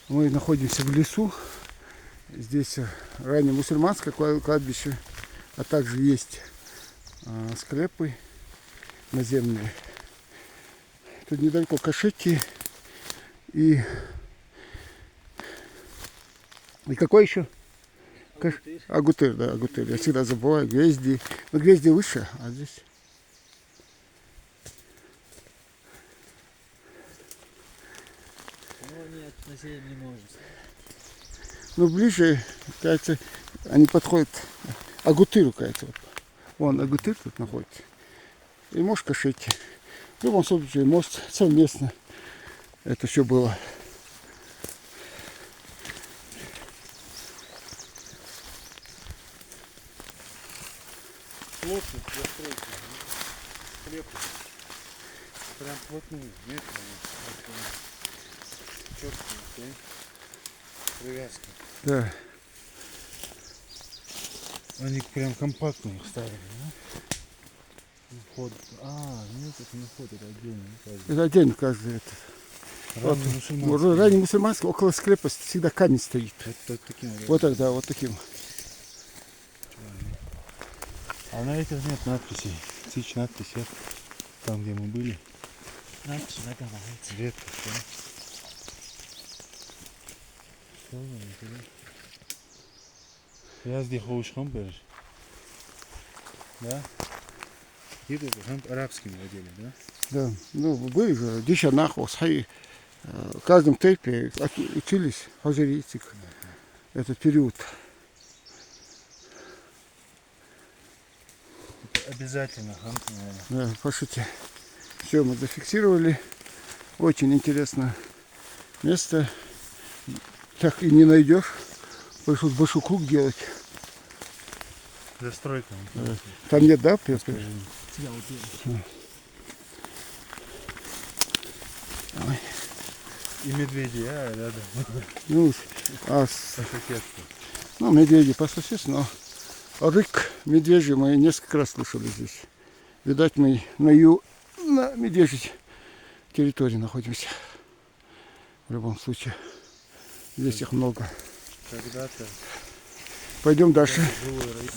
Мы находимся в лесу. Здесь ранее мусульманское кладбище, а также есть склепы наземные. Тут недалеко кашетти и какой еще? Агутыр, да, Агутыр. Я всегда забываю. Гвезди. Но Гвезди выше, а здесь... Нет, на север не может. Ну, ближе, кажется, они подходят к Агутыру, кажется. Вот. Вон Агутыр тут находится. И мост Кашетти. В любом случае, мост совместно. Это все было. Плотность застройки. Крепко. Прям плотную, метрами. Четкие, привязки. Да. Они прям компактно их ставили, да? Вход. Нет, это не вход, это отдельно. Это отдельно каждый. Это. Ранний мусульманский, около склепа всегда камень стоит. Это таким, вот тогда, вот таким. А на этих нет надписей. Тысяч надписей. Там, где мы были. Надпись наговаривается. Редко, да? Yazdi hoşkan verir. Да? Где-то там арабским владели, да? Да, ну были же Дишанаху, Схай. В каждом тейпе учились хазарийцы этот период. Это обязательно. Да, пошите. Все мы зафиксировали. Очень интересное место. Так и не найдешь. Пришлось большой круг делать. Застройка. Там нет, да? Давай. И медведи, рядом. Ну, По соседству. ну, медведи по соседству, но рык медвежий мы несколько раз слышали здесь. Видать, мы на медвежьей территории находимся. В любом случае. Здесь их много. Когда-то. Пойдем дальше. Жилой район.